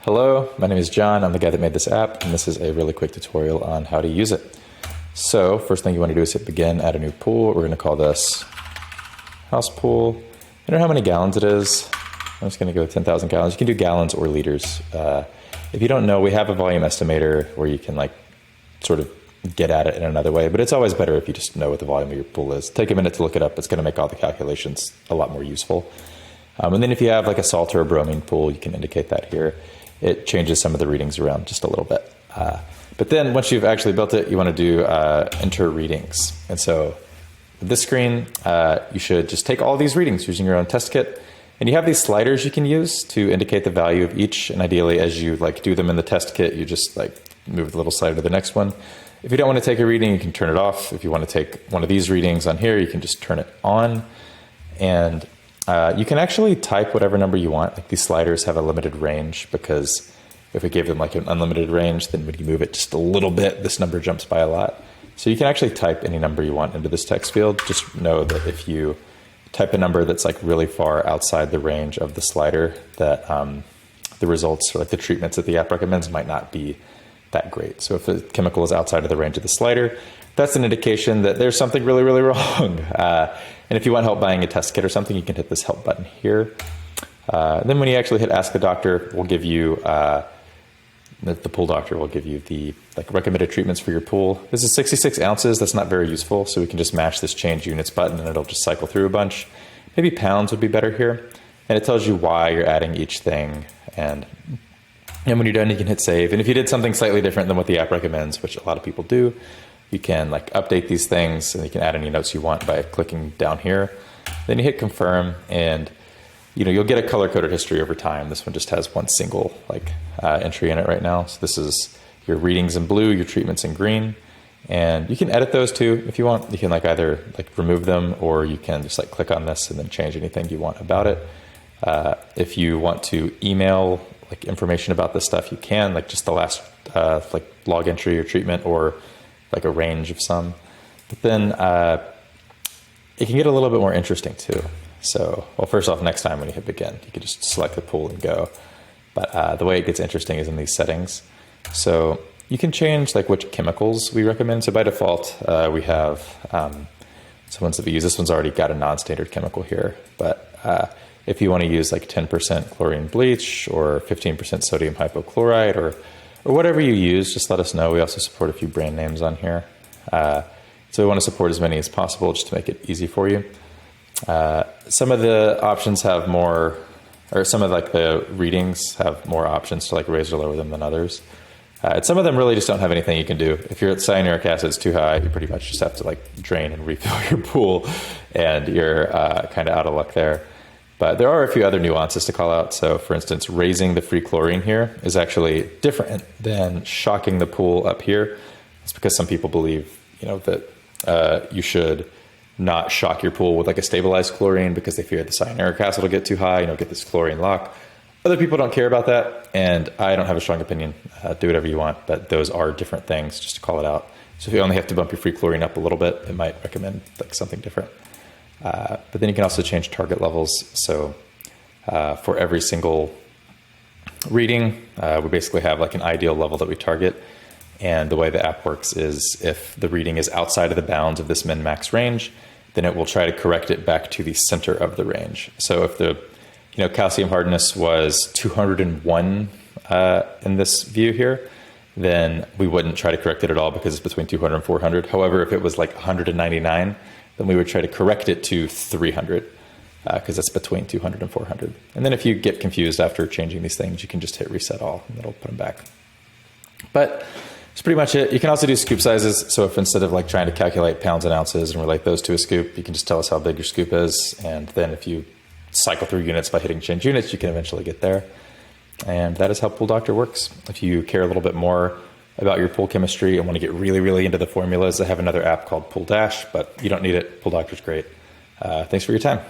Hello, my name is John. I'm the guy that made this app, and this is a really quick tutorial on how to use it. So, first thing you want to do is hit begin, add a new pool. We're going to call this house pool. I don't know how many gallons it is. I'm just going to go with 10,000 gallons. You can do gallons or liters. If you don't know, we have a volume estimator where you can sort of get at it in another way, but it's always better if you just know what the volume of your pool is. Take a minute to look it up. It's going to make all the calculations a lot more useful. And then if you have like a salt or a bromine pool, you can indicate that here. It changes some of the readings around just a little bit. But then once you've actually built it, you want to do enter readings. And so with this screen, you should just take all these readings using your own test kit. And you have these sliders you can use to indicate the value of each. And ideally, as you do them in the test kit, you just move the little slider to the next one. If you don't want to take a reading, you can turn it off. If you want to take one of these readings on here, you can just turn it on. And you can actually type whatever number you want. These sliders have a limited range because if we gave them an unlimited range, then when you move it just a little bit, this number jumps by a lot. So you can actually type any number you want into this text field. Just know that if you type a number that's really far outside the range of the slider, that the results or the treatments that the app recommends might not be that great. So if a chemical is outside of the range of the slider, that's an indication that there's something really, really wrong. And if you want help buying a test kit or something, you can hit this help button here. Then when you actually hit ask the doctor, we'll give you, the pool doctor will give you the recommended treatments for your pool. This is 66 ounces. That's not very useful. So we can just mash this change units button and it'll just cycle through a bunch. Maybe pounds would be better here. And it tells you why you're adding each thing. And when you're done, you can hit save. And if you did something slightly different than what the app recommends, which a lot of people do, you can update these things and you can add any notes you want by clicking down here. Then you hit confirm and you'll get a color-coded history over time. This one just has one single entry in it right now. So this is your readings in blue, your treatments in green. And you can edit those too if you want. You can either remove them or you can just click on this and then change anything you want about it. If you want to email information about this stuff, you can, just the last log entry or treatment or a range of some. But then it can get a little bit more interesting too. So, well, first off, next time when you hit begin, you can just select the pool and go. But the way it gets interesting is in these settings. So you can change which chemicals we recommend. So by default, we have some ones that we use. This one's already got a non-standard chemical here. But if you want to use 10% chlorine bleach or 15% sodium hypochlorite or whatever you use, just let us know. We also support a few brand names on here. So we want to support as many as possible just to make it easy for you. Some of the options have more, or some of the readings have more options to raise or lower them than others. And some of them really just don't have anything you can do. If your cyanuric acid is too high, you pretty much just have to drain and refill your pool and you're kind of out of luck there. But there are a few other nuances to call out. So for instance, raising the free chlorine here is actually different than shocking the pool up here. It's because some people believe, that you should not shock your pool with a stabilized chlorine because they fear the cyanuric acid will get too high, get this chlorine lock. Other people don't care about that, and I don't have a strong opinion. Do whatever you want, but those are different things, just to call it out. So if you only have to bump your free chlorine up a little bit, it might recommend something different. But then you can also change target levels. So for every single reading, we basically have an ideal level that we target. And the way the app works is if the reading is outside of the bounds of this min-max range, then it will try to correct it back to the center of the range. So if the calcium hardness was 201 in this view here, then we wouldn't try to correct it at all because it's between 200 and 400. However, if it was 199, then we would try to correct it to 300 because it's between 200 and 400. And then if you get confused after changing these things, you can just hit reset all and it'll put them back. But that's pretty much it. You can also do scoop sizes. So if instead of trying to calculate pounds and ounces and relate those to a scoop, you can just tell us how big your scoop is. And then if you cycle through units by hitting change units, you can eventually get there. And that is how Pool Doctor works. If you care a little bit more about your pool chemistry and want to get really, really into the formulas, I have another app called Pool Dash, but you don't need it. Pool Doctor's great. Thanks for your time.